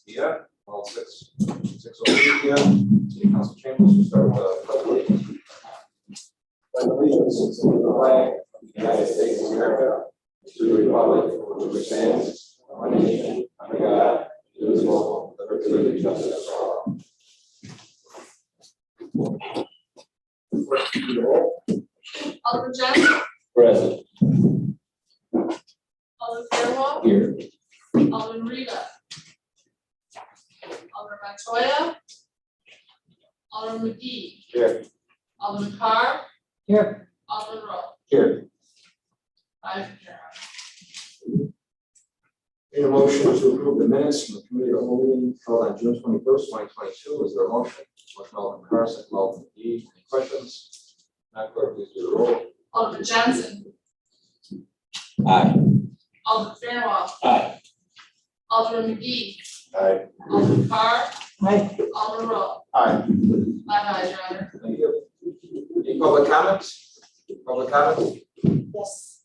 Yeah, all 6:03 p.m. City Council chambers. We start with the pledge of allegiance. Pledge of allegiance to the flag of the United States of America, to the republic for which it stands, one nation, under God, indivisible, with liberty and justice for all. Alderman Johnson. Present. Alderman Fairwell. Here. Alderman Rita. Alderman Montoya. Alderman McGee. Here. Alderman Carr. Here. Alderman Rowe. Here. 5 here. Need a motion to approve the minutes from the committee of the whole meeting held on June 21st, 2022. Is there a motion? Motion Alderman Carr, second Alderman McGee. Any questions? Madam Clerk, please do the roll. Alderman Johnson. Aye. Alderman Fairwell. Aye. Alderman McGee. Aye. Alderman Carr. Aye. Alderman Rowe. Aye. 5 ayes, Your Honor. Thank you. Any public comments? Public comments? Yes.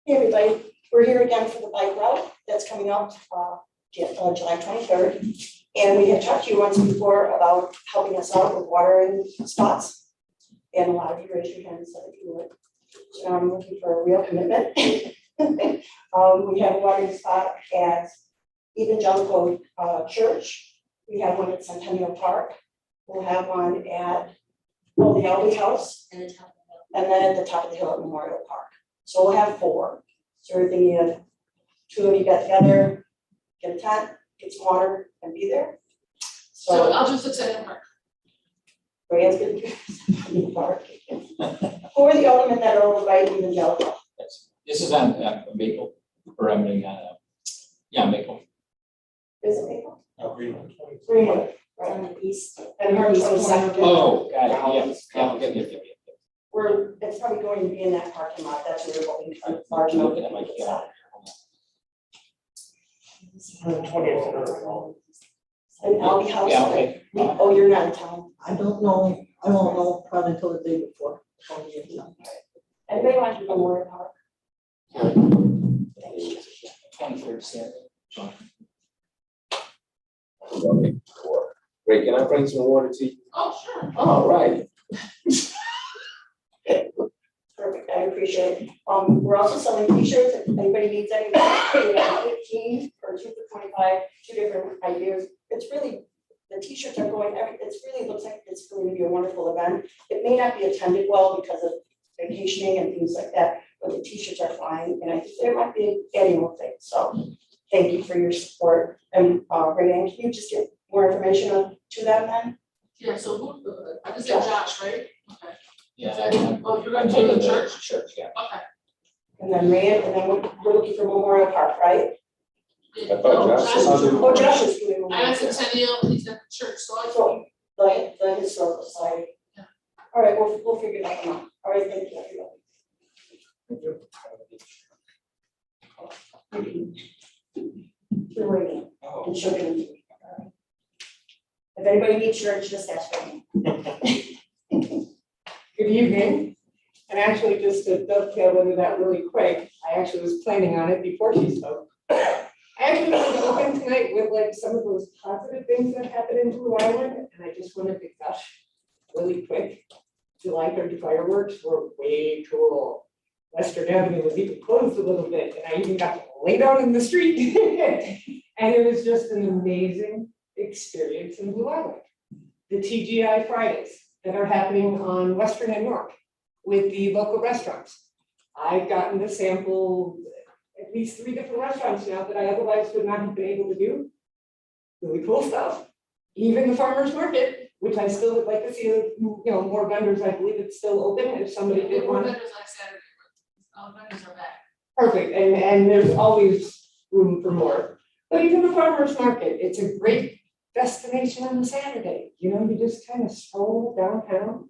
Hey, everybody, we're here again for the bike route that's coming up July 23rd. And we had talked to you once before about helping us out with watering spots. And a lot of you raised your hands, so if you would. So I'm looking for a real commitment. We have a watering spot at Evangelical Church. We have one at Centennial Park. We'll have one at the Albee House. And then at the top of the hill at Memorial Park. So we'll have 4. So we're thinking of 2 of you get together, get a tent, get some water, and be there. So So I'll just attend work. Brian's gonna do the park. Who are the aldermen that are over by Evangelical? This is on Maple, or I'm mean, Maple. Is it Maple? Greenwood. Greenwood, right on the east. And we're on 22nd. Oh, got it, yeah. It's probably going to be in that parking lot. That's where we're hoping for I'm large enough. looking at my calendar. And Albee House. Yeah, okay. Oh, you're not in town. I don't know, I won't know probably until the day before. Anybody want to do Memorial Park? Thank you. 23rd Saturday. Great, can I bring some water to you? Oh, sure. All right. Perfect, I appreciate it. We're also selling t-shirts, if anybody needs any, we have 15 or 2 for 25, 2 different ideas. It's really, the t-shirts are going, it's really looks like it's going to be a wonderful event. It may not be attended well because of vacationing and things like that, but the t-shirts are fine, and I think there might be an annual thing, so thank you for your support. And Rayanne, can you just get more information to that then? Yeah, so who, I just said Josh, right? Okay. Yeah. Oh, you're gonna take the church? Church, yeah. Okay. And then Rayanne, and then we're looking for Memorial Park, right? I thought Josh was on Oh, Josh is doing I Memorial got Park. Centennial, he's at the church, so I So, the historical society. Yeah. All right, we'll figure that one out. All right, thank you, everybody. You're waiting, Oh. and she'll give it to you. All right. If anybody needs shirts, just ask for me. Good evening, and actually just to dovetail into that really quick, I actually was planning on it before she spoke. I actually wanted to open tonight with like some of those positive things that happened in Blue Island, and I just wanted to gush really quick. July 30 fireworks were way cool. Western Avenue was even closed a little bit, and I even got to lay down in the street. And it was just an amazing experience in Blue Island. The TGI Fridays that are happening on Western and York with the local restaurants. I've gotten to sample at least 3 different restaurants now that I otherwise would not have been able to do. Really cool stuff. Even the farmer's market, which I still would like to see, more vendors. I believe it's still open if somebody did More Mm-hmm. want. vendors on Saturday, but all vendors are back. Perfect, and there's always room for more. But even the farmer's market, it's a great destination on a Saturday. You just kind of stroll downtown,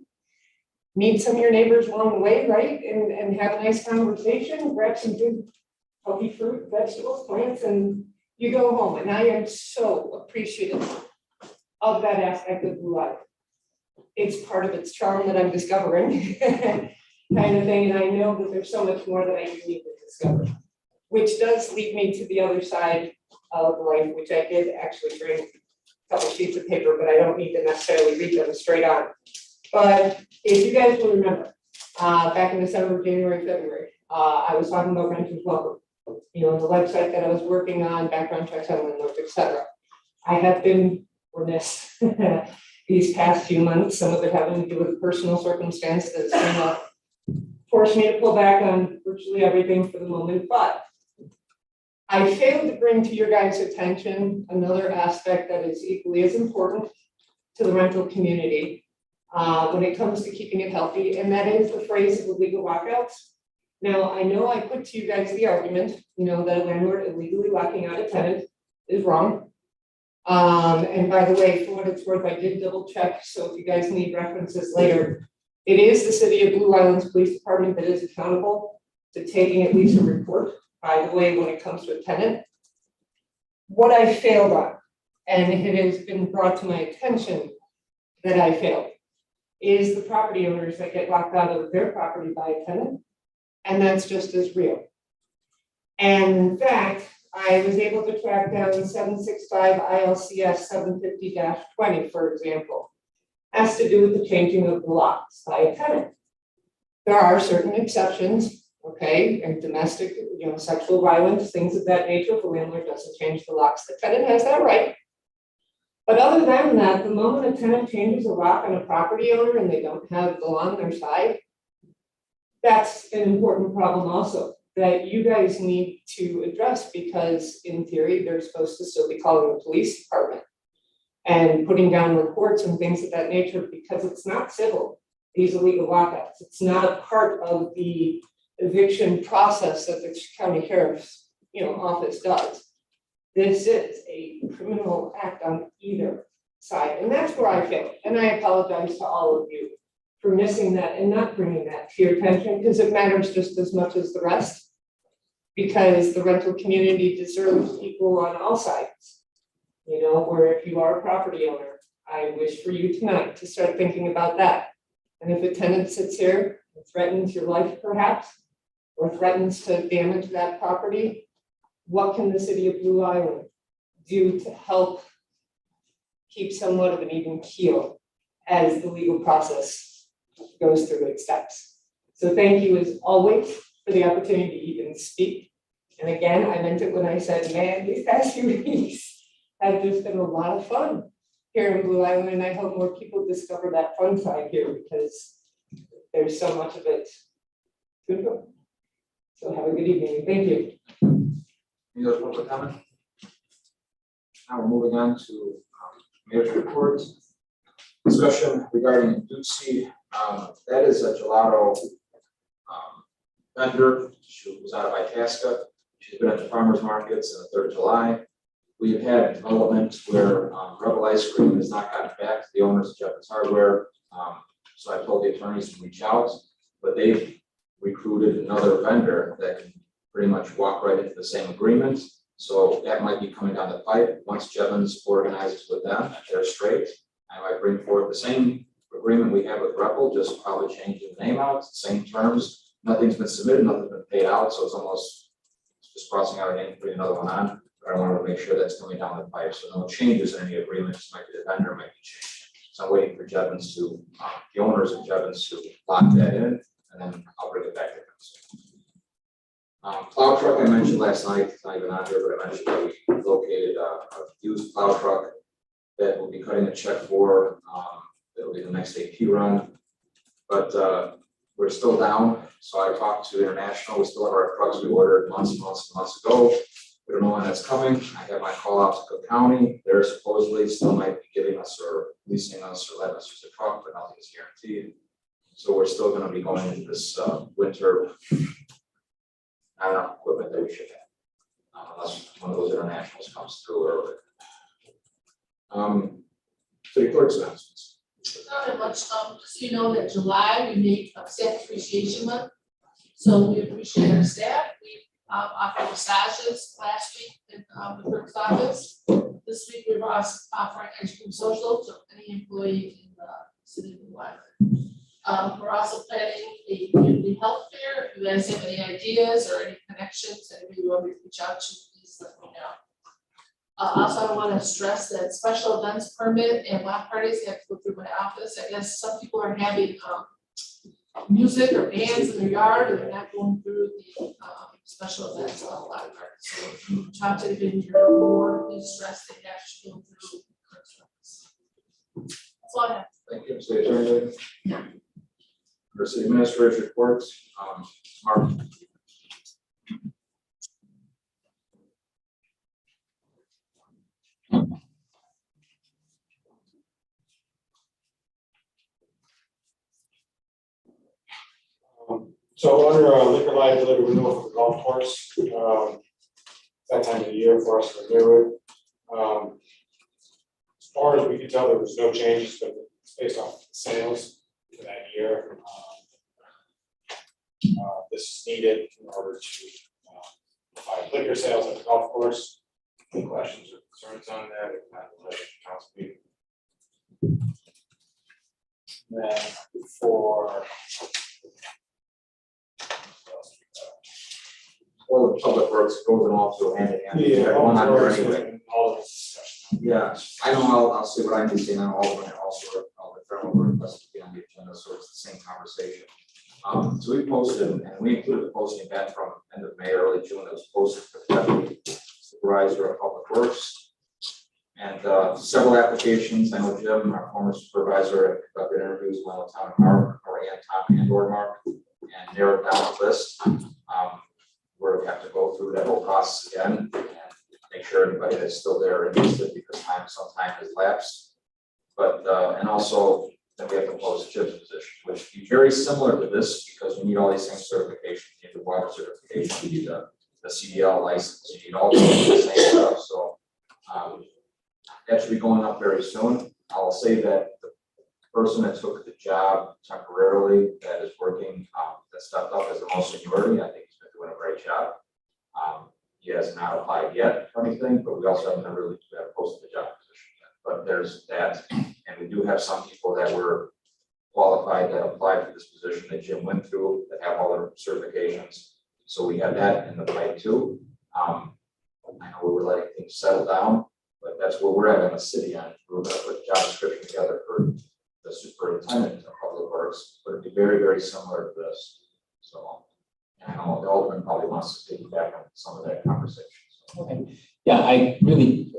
meet some of your neighbors along the way, right? And have a nice conversation, grab some good healthy fruit, vegetables, plants, and you go home. And I am so appreciative of that aspect of Blue Island. It's part of its charm that I'm discovering, kind of thing. And I know that there's so much more that I need to discover. which does lead me to the other side of life, which I did actually bring a couple sheets of paper, but I don't need to necessarily read them straight on. But if you guys will remember, back in December, January, February, I was talking about renters welcome. You know, the website that I was working on, background checks on landlords, et cetera. I have been remiss these past few months, some of it having to do with personal circumstance that's gonna force me to pull back on virtually everything for the moment, but I failed to bring to your guys' attention another aspect that is equally as important to the rental community when it comes to keeping it healthy, and that is the phrase of illegal lockouts. Now, I know I put to you guys the argument, you know, that a landlord illegally locking out a tenant is wrong. And by the way, for what it's worth, I did double check, so if you guys need references later, it is the City of Blue Island's Police Department that is accountable to taking at least a report, by the way, when it comes to a tenant. What I failed on, and it has been brought to my attention that I failed, is the property owners that get locked out of their property by a tenant, and that's just as real. And in fact, I was able to track down 765 ILCS 750-20, for example, has to do with the changing of the locks by a tenant. There are certain exceptions, okay, and domestic, you know, sexual violence, things of that nature, the landlord doesn't change the locks, the tenant has that right. But other than that, the moment a tenant changes a lock on a property owner and they don't have the law on their side, that's an important problem also that you guys need to address, because in theory, they're supposed to still be calling the police department and putting down reports and things of that nature, because it's not civil, these illegal lockouts. It's not a part of the eviction process that the county sheriff's, you know, office does. This is a criminal act on either side, and that's where I failed. And I apologize to all of you for missing that and not bringing that to your attention, because it matters just as much as the rest, because the rental community deserves equal on all sides. You know, where if you are a property owner, I wish for you tonight to start thinking about that. And if a tenant sits here and threatens your life perhaps, or threatens to damage that property, what can the City of Blue Island do to help keep somewhat of an even keel as the legal process goes through its steps? So thank you as always for the opportunity to even speak. And again, I meant it when I said, man, these past few weeks have just been a lot of fun here in Blue Island, and I hope more people discover that fun side here, because there's so much of it to go. So have a good evening. Thank you. Any other public comment? Now we're moving on to mayor's reports. Discussion regarding Duke Seed. That is a gelato vendor. She was out of Itasca. She's been at the farmers markets on the 3rd of July. We've had development where Rebel Ice Cream has not gotten back to the owners of Jeffers Hardware. So I told the attorneys to reach out, but they've recruited another vendor that can pretty much walk right into the same agreement. So that might be coming down the pipe. Once Jevons organizes with them, they're straight. I might bring forward the same agreement we have with Rebel, just probably changing the name out, same terms. Nothing's been submitted, nothing's been paid out, so it's almost just crossing out a name, putting another one on. But I want to make sure that's coming down the pipe, so no changes in any agreements. Might be the vendor might be changed. So I'm waiting for Jevons to, the owners of Jevons to lock that in, and then I'll bring it back to them. Plow truck I mentioned last night, it's not even on here, but I mentioned that we located a used plow truck that we'll be cutting a check for. It'll be the next AP run, but we're still down. So I talked to International. We still have our trucks we ordered months ago. We don't know when that's coming. I have my call out to Cook County. They're supposedly still might be giving us or leasing us or letting us use the truck, but nothing is guaranteed. So we're still going to be going into this winter. I don't know, equipment that we should have, unless one of those internationals comes through early. City clerk's announcements. Not that much, just so you know that July, we made staff appreciation month. So we appreciate our staff. We offered massages last week in the clerk's office. This week we're also offering education social to any employee in the city of Blue Island. We're also planning a community health fair. If you guys have any ideas or any connections, anybody you want me to reach out to, please let me know. Also, I want to stress that special events permit and block parties have to go through my office. I guess some people are having music or bands in their yard, and they're not going through the special events on block parties. So if you talk to anybody in your board, please stress they have to go through. That's all I have. Thank you, City Attorney. For City Administrator's reports, Mark. So under liquor liability renewal for the golf course, that time of the year for us to renew it. As far as we can tell, there was no changes, but it's based off sales for that year. This is needed in order to provide liquor sales at the golf course. Any questions or concerns on that? If not, we'll let the council meeting. Then for All the public works goes and also hand in hand. yeah, One all under the anyway. all of this discussion. Yeah, I know, I'll see what I need to say now, all of them, also, I'll refer over request to be on the agenda, so it's the same conversation. So we posted, and we included the posting back from end of May, early June, it was posted for the deputy supervisor of public works. And several applications, I know Jim, our former supervisor, conducted interviews, one with Tom and Mark, Tom and or Mark, and narrowed down the list. We're gonna have to go through that whole process again and make sure anybody that's still there is interested, because some time has lapsed. But, and also, then we have to post Jim's position, which would be very similar to this, because you need all these things certification, you need the water certification, you need the CDL license, you need all the same stuff, so. That should be going up very soon. I'll say that the person that took the job temporarily, that is working, that stepped up as the most seniority, I think he's been doing a great job. He has not applied yet for anything, but we also haven't really posted the job position yet. But there's that, and we do have some people that were qualified that applied for this position that Jim went through, that have all their certifications. So we have that in the pipe too. I know we were letting things settle down, but that's where we're at in the city end. We're going to put a job description together for the superintendent of public works, but it'd be very, very similar to this. So, and I know the Alderman probably wants to piggyback on some of that conversation. So. Okay, yeah, I really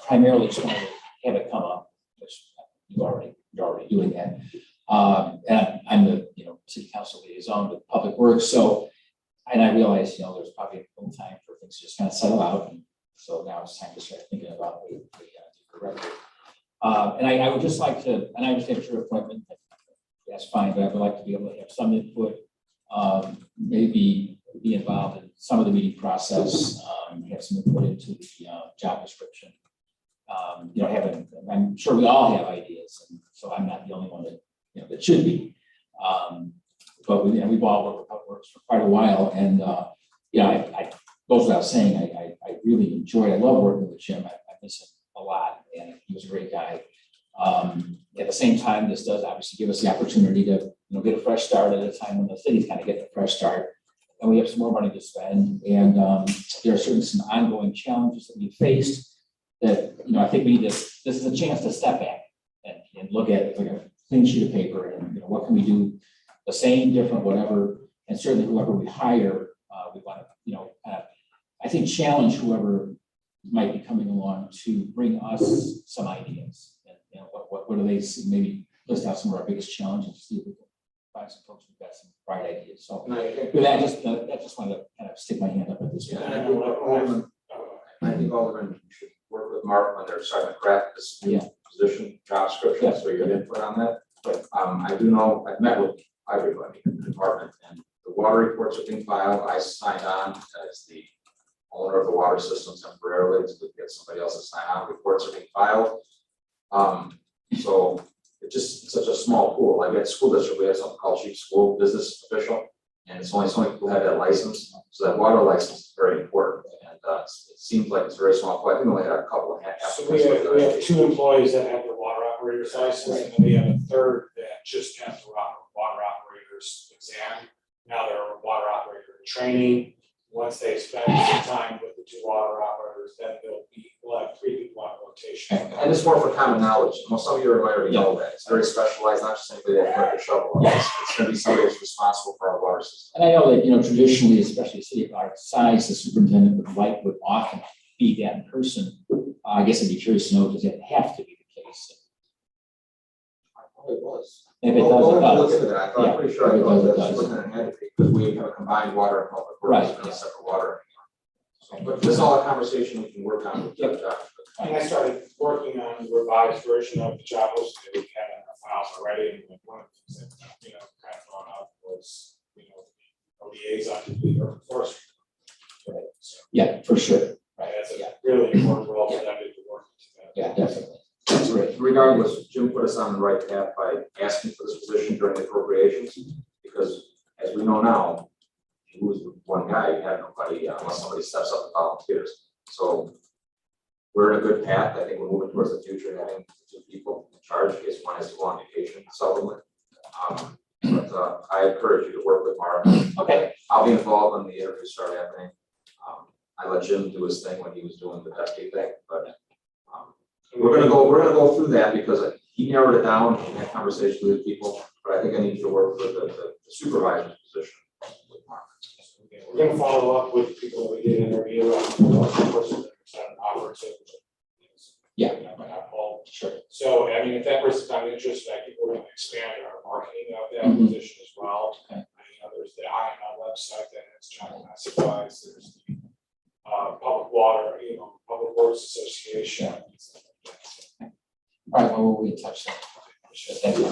primarily just wanted to have it come up, which you're already doing that. And I'm the city council liaison with public works, so and I realize there's probably a little time for things to just kind of settle out, and so now it's time to start thinking about the record. And I would just like to, and I understand your appointment, that's fine, but I would like to be able to have some input, maybe be involved in some of the meeting process, have some input into the job description. I'm sure we all have ideas, and so I'm not the only one that that should be. But we've all worked with public works for quite a while, and I goes without saying, I really enjoyed. I love working with Jim. I miss him a lot, and he was a great guy. At the same time, this does obviously give us the opportunity to get a fresh start at a time when the city's kind of getting a fresh start, and we have some more money to spend. And there are certainly some ongoing challenges that we faced that I think we need to. This is a chance to step back and look at it like a clean sheet of paper, and what can we do the same, different, whatever. And certainly whoever we hire, we want to I think challenge whoever might be coming along to bring us some ideas. And what do they see? Maybe list out some of our biggest challenges, see if we can find some folks who've got some bright ideas. So with that, just wanted to kind of stick my hand up at this point. I think Alderman should work with Mark when they're starting to craft this new position job description, so you get input on that. But I do know I've met with everybody in the department, and the water reports are being filed. I signed on as the owner of the water system temporarily to get somebody else to sign on. Reports are being filed. So it's such a small pool. Like at school district, we have something called chief school business official, and it's only so many people have that license. So that water license is very important. And it seems like it's very small. But I think we only had a couple of So we have 2 employees that have their water operator's license, and then we have a third that just have the water operator operator's exam. Now they're a water operator in training. Once they spend some time with the 2 water operators, then we'll have 3 people on rotation. And it's more for common knowledge. Well, some of you already know that. It's very specialized, not just simply that quick shovel. It's gonna be somebody who's responsible for our water system. And I know that, traditionally, especially a city of our size, the superintendent would often be that person. I guess I'd be curious to know, does it have to be the case? I thought it was. If it Well, does, we'll it have to look does. into that. I thought, I'm pretty sure I If it know does, it that does. superintendent had to be, because we have a combined water and public works, Right, and yeah. a separate water. So, but this is all a conversation we can work on with Josh. And I started working on the revised version of the job list that we had in our files already, and one of the things that, kind of brought up was, a liaison to the forestry. Right, so, Yeah, for sure. Right. that's a really important role for them to work together. Yeah, definitely. That's great. Regardless, Jim put us on the right path by asking for this position during the appropriations, because as we know now, he was the one guy, you had nobody, unless somebody steps up and volunteers. So we're in a good path. I think we're moving towards the future, having 2 people in charge in case one has to go on vacation, supplement. But I encourage you to work with Mark. Okay. I'll be involved when the interviews start happening. I let Jim do his thing when he was doing the deputy thing, but we're gonna go through that because he narrowed it down and had conversations with people, but I think I need to work with the supervisor's position with Mark. Okay, we're gonna follow up with people that we did interview, of course, an offer to. Yeah. Paul. Sure. So, I mean, if that person's not interested, I think we're gonna expand our marketing of that Mhm. position as well. Okay. There's the IML website that has job classifieds, there's the public water, Public Works Association. All right, well, we'll be in touch then. Sure, thank you.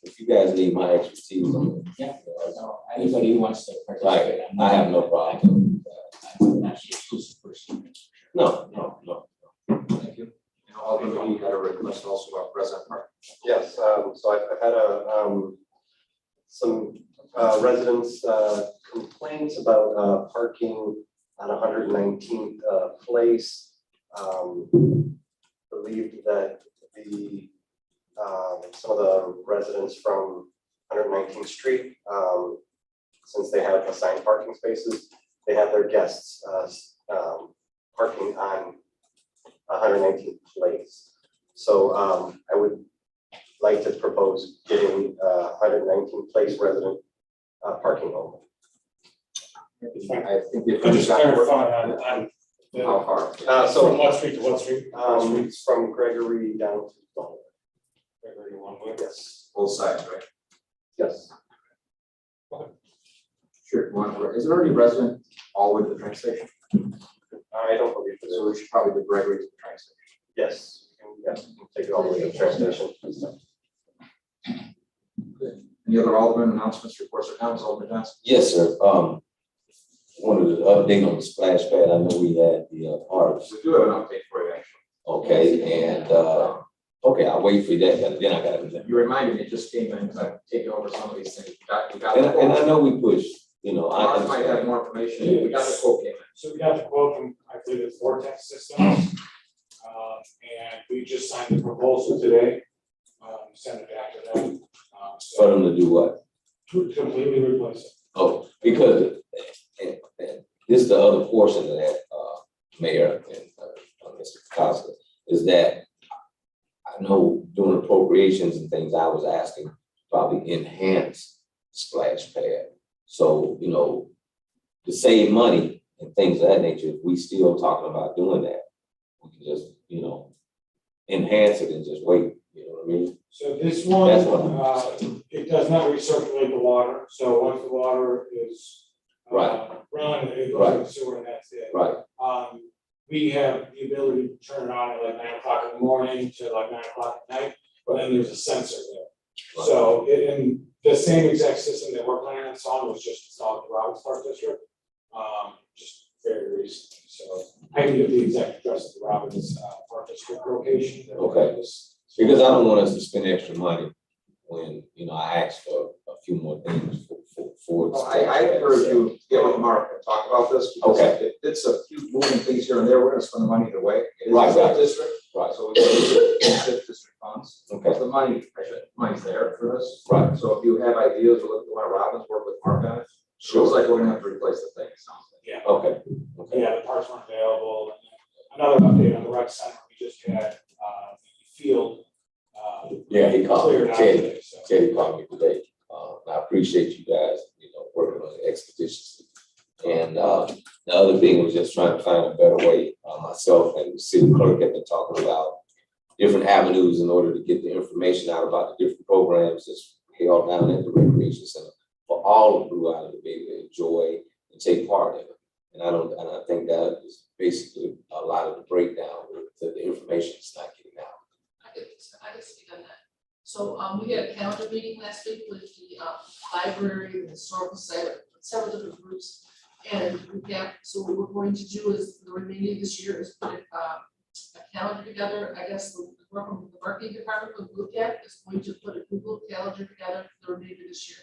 If you guys need my expertise on it. Yeah, so anybody who wants to participate. I have no problem. I'm not the exclusive person. No. Thank you. And ultimately, you had a request also about President Park. Yes, so I've had some residents complaints about parking on 119th Place. Believed that some of the residents from 119th Street, since they have assigned parking spaces, they have their guests parking on 119th Place. So I would like to propose getting 119th Place resident parking only. I think if Could you just clarify on how far? from what street to what street? From Gregory down to Donald. Gregory one way. Yes, Both sides, right? yes. Sure. Is there already resident all with the train station? I don't believe So so. we should probably do Gregory to the train station. Yes, yes, you can take it all the way to the train station. Good. Any other Alderman announcements, reports, or comments, Alderman Johnson? Yes, sir. Wanted to update on the splash pad. I know we had the parks. We do have an update for you, actually. Okay, and okay, I'll wait for that, but then I got You reminded me, it just came in, because I've taken over some of these things. We got and the I quote. know we pushed, Mark might have more information. We got the quote came in. So we got the quote from, I believe it's Vortex Systems. And we just signed the proposal today, sent it back to them. for them to do what? To completely replace it. Oh, because and this is the other portion of that, Mayor and Mr. Costa, is that I know doing appropriations and things, I was asking probably enhance splash pad. So, to save money and things of that nature, if we still talking about doing that, we can just, enhance it and just wait, you know what I mean? So this one, That's what it does not recirculate the water, so once the water is Right. run, it goes Right. to the sewer and that's it. Right, We have the ability to turn it on at like 9 o'clock in the morning to like 9 o'clock at night, but then there's a sensor there. Right. So in the same exact system that we're planning on installing was just installed in the Robbins Park District, just very recently. So I can give the exact address of the Robbins Park District location. Okay. Because I don't want us to spend extra money when, I asked for a few more things for. Well, I encourage you to get with Mark and talk about this. Because Okay. if it's a few moving things here and there, we're gonna spend the money either way. It is a Right, school right. district. Right. So we use district funds. Okay. Because the money's there for this. Right. So if you have ideas, or if you want to Robin's work with Mark on it, it looks like we're gonna have to replace the thing, it sounds like. Yeah, Okay. Okay. yeah, the parts weren't available. Another update on the rec center, we just had, the field, Yeah, he called me. cleared out Teddy. today, so. Teddy called me today. I appreciate you guys, working on it expeditiously. And, the other thing was just trying to find a better way, myself and the city clerk have been talking about different avenues in order to get the information out about the different programs that's held down at the recreation center for all of Blue Island to be able to enjoy and take part in it. And I think that is basically a lot of the breakdown, that the information is not getting out. I can speak on that. So, we had a calendar meeting last week with the, library, the historical society, several different groups. And so what we're going to do is, the remainder of this year is put a calendar together. I guess the marketing department will look at is going to put a Google calendar together for the remainder of this year.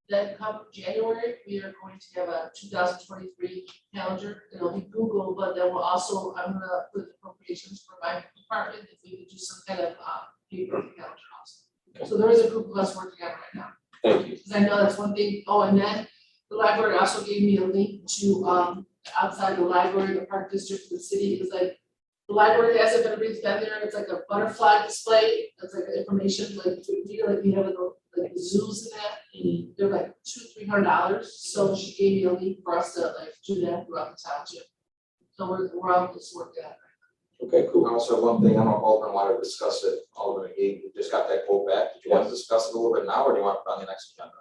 Then come January, we are going to have a 2023 calendar. It'll be Google, but then we'll also, I'm gonna put appropriations for my department if we could do some kind of paper calendar also. So there is a group of us working on it right now. Thank you. Because I know that's one thing. Oh, and then the library also gave me a link to outside the library, the park district, the city. It's like the library has it, but everybody's been there. It's like a butterfly display. It's like information, like we have like the zoos and that. They're like $200-300. So she gave me a link for us to like do that throughout the township. So we're on this work that. Okay, cool. Also, one thing, I don't know if Alderman wanted to discuss it, Alderman Gay, we just got that quote back. Did you want to discuss it a little bit now, or do you want to put on the next agenda?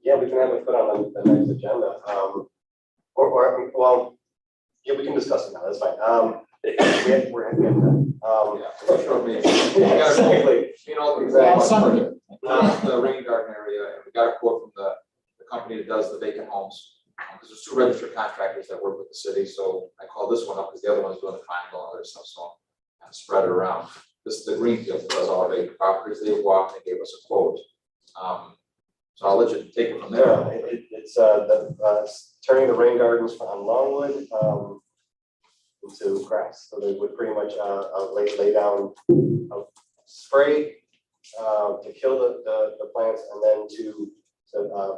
Yeah, we can have it put on the next agenda. Yeah, we can discuss it now, that's fine. We're happy with that. Yeah, sure, maybe. Yeah, exactly. Exactly. Summer here. The rain garden area, and we got a quote from the company that does the vacant homes. Because there's 2 registered contractors that work with the city, so I called this one up because the other one's doing the triangle and other stuff, so I kind of spread it around. This is the Greenfield that does all our vacant properties. They walked and gave us a quote. So I'll let you take it from there. Yeah, it's turning the rain gardens on Longwood into grass. So they would pretty much lay down spray to kill the plants, and then to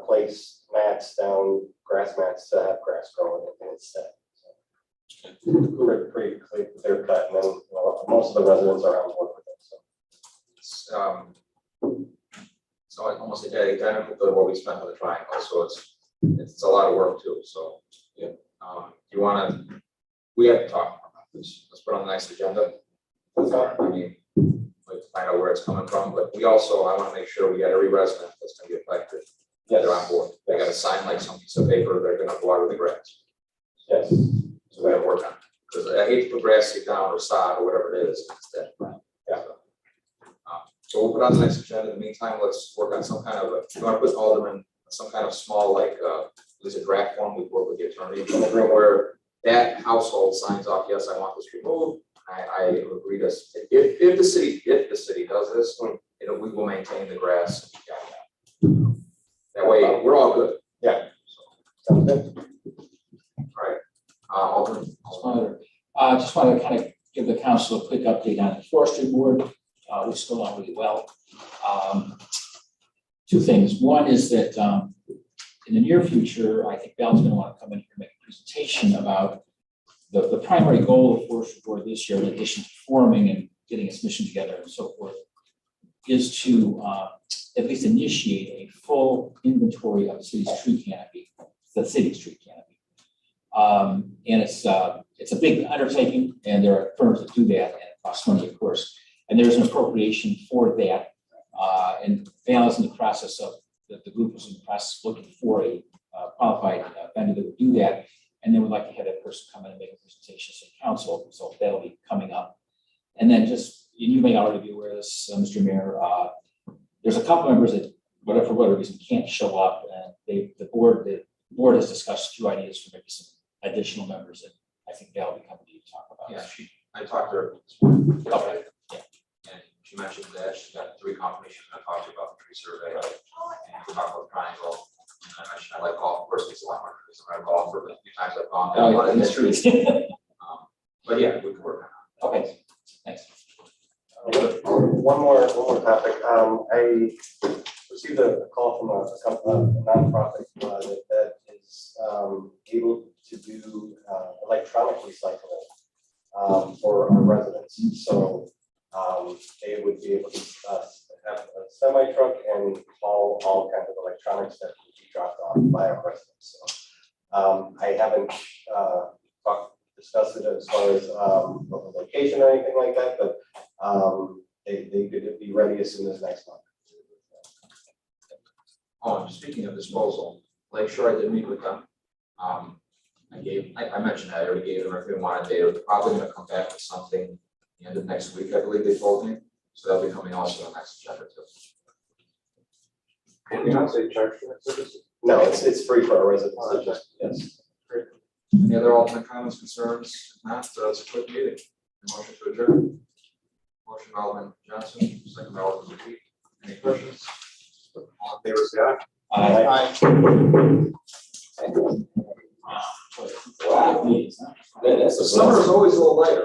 place mats down, grass mats to have grass growing instead. So, pretty clear cut, and then most of the residents are on board with it. So. So it's almost identical to what we spent on the triangle, so it's a lot of work too, so, yeah. We have to talk about this, let's put it on the next agenda. I mean, like to find out where it's coming from, but I want to make sure we got every resident that's gonna be affected. Yeah, they're on board, they gotta sign like some piece of paper, they're gonna water the grass. Yes. So we gotta work on it, because I hate to put grass seed down or sod or whatever it is, it's dead. Yeah. So we'll put on the next agenda. In the meantime, let's work on some kind of you want to put Alderman some kind of small, like, at least a draft form, we work with the attorney, where that household signs off, yes, I want this removed. I agree to, if the city does this, we will maintain the grass. That way, we're all good. Yeah. Sounds good. All right. Alderman. Just want to kind of give the council a quick update on the forestry board. We're still on really well. 2 things. One is that in the near future, I think Val's going to want to come in here and make a presentation about the primary goal of forestry board this year, in addition to forming and getting its mission together and so forth, is to at least initiate a full inventory of the city's tree canopy, and it's a big undertaking, and there are firms that do that, and it costs money, of course. And there's an appropriation for that. And Val is in the process of, the group is in the process of looking for a qualified vendor that would do that. And then we'd like to have that person come in and make a presentation to the council. So that'll be coming up. And then you may already be aware of this, Mr. Mayor, there's a couple members that, for whatever reason, can't show up. And the board has discussed 2 ideas for maybe some additional members that I think Val will be coming to you to talk about. Yeah, I talked to her this morning. Okay. And she mentioned that she's got 3 companies she's gonna talk to about the tree survey. And we'll talk about triangle. And I mentioned I like golf, of course, it's a lot more trees than I golf, but a few times I've gone down. That's true. But yeah, we can work on it. Okay. one more topic. I received a call from a nonprofit that is able to do electronic recycling for our residents. So they would be able to have a semi truck and haul all kinds of electronics that would be dropped off by our residents. So I haven't discussed it as far as the location or anything like that, but they could be ready as soon as next month. Speaking of disposal, Lake Shore, I did meet with them. I mentioned that I already gave them everything they wanted. They were probably gonna come back with something the end of next week, I believe they told me. So that'll be coming also in the next chapter too. Anything else they charge for that service? No, it's free for our residents. It's just, yes. Any other alternate comments, concerns? If not, it's a quick meeting. Motion to adjourn. Motion by Alderman Johnson, second by Alderman McKee. Any questions? All in favor, say aye. Wow. That's a Summer is always a little lighter.